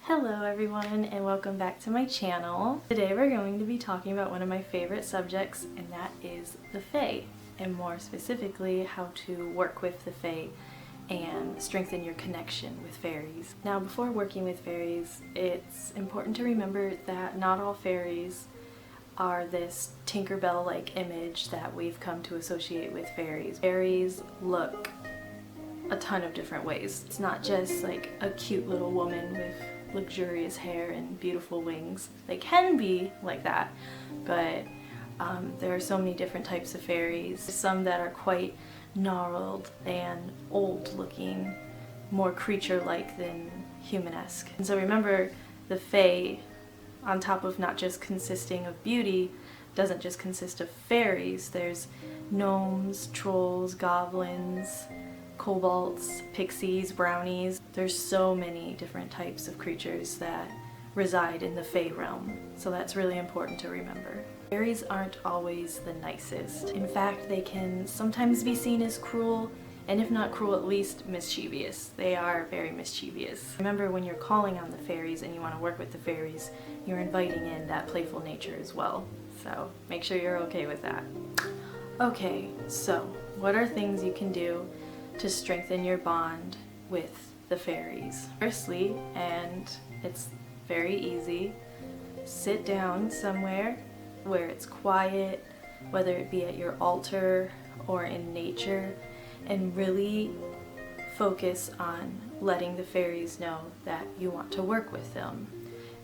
Hello everyone and welcome back to my channel. Today we're going to be talking about one of my favorite subjects, and that is the Fae, and more specifically how to work with the Fae and strengthen your connection with fairies. Now before working with fairies, it's important to remember that not all fairies are this Tinkerbell-like image that we've come to associate with fairies. Fairies look a ton of different ways. It's not just like a cute little woman with luxurious hair and beautiful wings. They can be like that, but there are so many different types of fairies. Some that are quite gnarled and old looking, more creature-like than human-esque. And so remember, the Fae, on top of not just consisting of beauty, doesn't just consist of fairies. There's gnomes, trolls, goblins, kobolds, pixies, brownies. There's so many different types of creatures that reside in the Fae realm, so that's really important to remember. Fairies aren't always the nicest. In fact, they can sometimes be seen as cruel, and if not cruel, at least mischievous. They are very mischievous. Remember, when you're calling on the fairies and you want to work with the fairies, you're inviting in that playful nature as well. So make sure you're okay with that. Okay, so what are things you can do to strengthen your bond with the fairies? Firstly, and it's very easy, sit down somewhere where it's quiet, whether it be at your altar or in nature, and really focus on letting the fairies know that you want to work with them.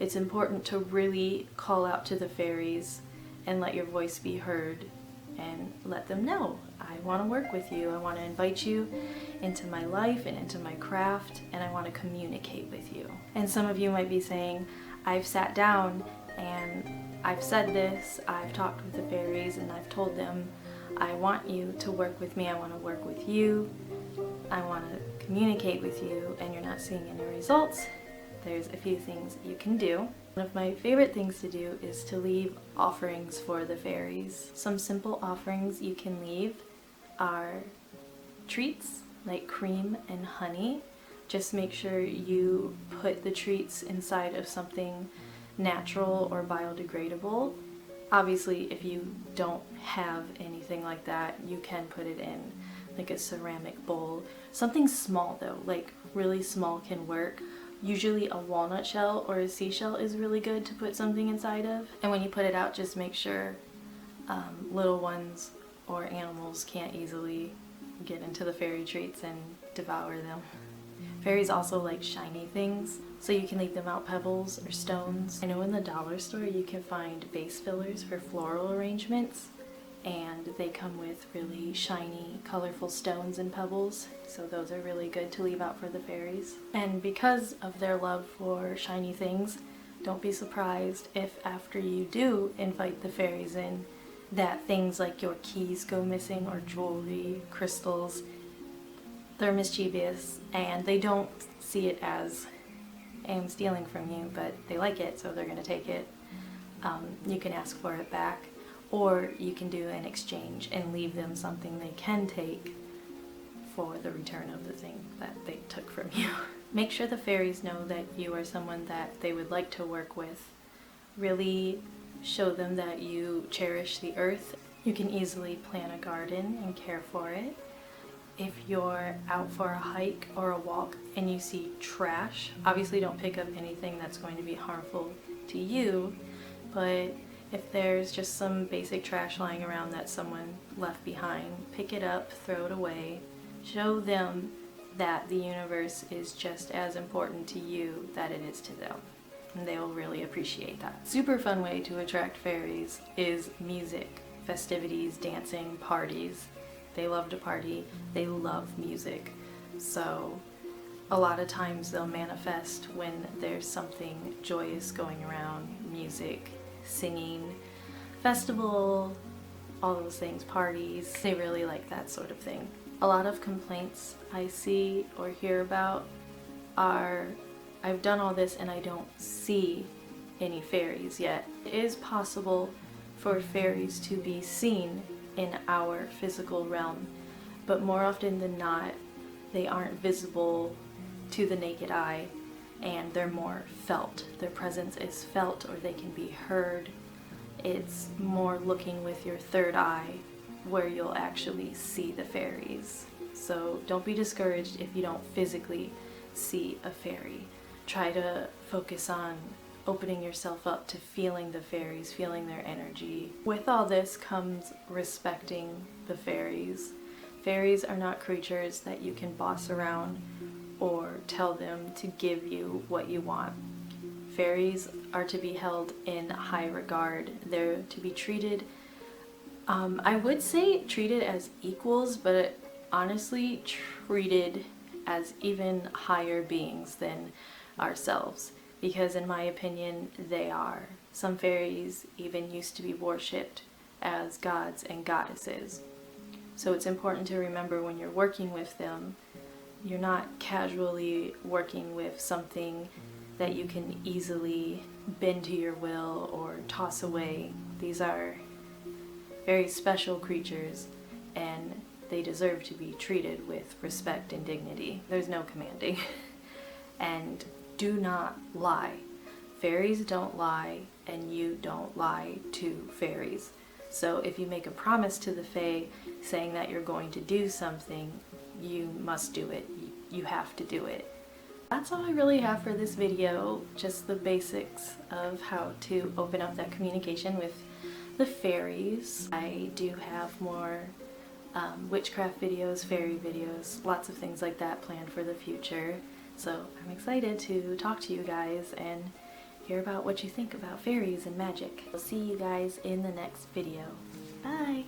It's important to really call out to the fairies and let your voice be heard and let them know, I want to work with you, I want to invite you into my life and into my craft, and I want to communicate with you. And some of you might be saying, I've sat down and I've said this, I've talked with the fairies and I've told them, I want you to work with me, I want to work with you, I want to communicate with you, and you're not seeing any results. There's a few things you can do. One of my favorite things to do is to leave offerings for the fairies. Some simple offerings you can leave are treats like cream and honey. Just make sure you put the treats inside of something natural or biodegradable. Obviously, if you don't have anything like that, you can put it in like a ceramic bowl. Something small though, like really small can work. Usually a walnut shell or a seashell is really good to put something inside of. And when you put it out, just make sure little ones or animals can't easily get into the fairy treats and devour them. Fairies also like shiny things, so you can leave them out pebbles or stones. I know in the dollar store you can find vase fillers for floral arrangements, and they come with really shiny, colorful stones and pebbles, so those are really good to leave out for the fairies. And because of their love for shiny things, don't be surprised if after you do invite the fairies in, that things like your keys go missing or jewelry, crystals. They're mischievous and they don't see it as I'm stealing from you, but they like it, so they're going to take it. You can ask for it back, or you can do an exchange and leave them something they can take for the return of the thing that they took from you. Make sure the fairies know that you are someone that they would like to work with. Really show them that you cherish the earth. You can easily plant a garden and care for it. If you're out for a hike or a walk and you see trash, obviously don't pick up anything that's going to be harmful to you, but if there's just some basic trash lying around that someone left behind, pick it up, throw it away. Show them that the universe is just as important to you that it is to them, and they will really appreciate that. Super fun way to attract fairies is music, festivities, dancing, parties. They love to party, they love music, so a lot of times they'll manifest when there's something joyous going around, music, singing, festival, all those things, parties. They really like that sort of thing. A lot of complaints I see or hear about are, I've done all this and I don't see any fairies yet. It is possible for fairies to be seen in our physical realm, but more often than not, they aren't visible to the naked eye, and they're more felt. Their presence is felt, or they can be heard. It's more looking with your third eye where you'll actually see the fairies. So don't be discouraged if you don't physically see a fairy. Try to focus on opening yourself up to feeling the fairies, feeling their energy. With all this comes respecting the fairies. Fairies are not creatures that you can boss around or tell them to give you what you want. Fairies are to be held in high regard. They're to be treated, I would say treated as equals, but honestly treated as even higher beings than ourselves, because in my opinion they are. Some fairies even used to be worshipped as gods and goddesses. So it's important to remember when you're working with them, you're not casually working with something that you can easily bend to your will or toss away. These are very special creatures, and they deserve to be treated with respect and dignity. There's no commanding. And do not lie. Fairies don't lie, and you don't lie to fairies. So if you make a promise to the Fae saying that you're going to do something, you must do it. You have to do it. That's all I really have for this video, just the basics of how to open up that communication with the fairies. I do have more witchcraft videos, fairy videos, lots of things like that planned for the future. So I'm excited to talk to you guys and hear about what you think about fairies and magic. I'll see you guys in the next video. Bye!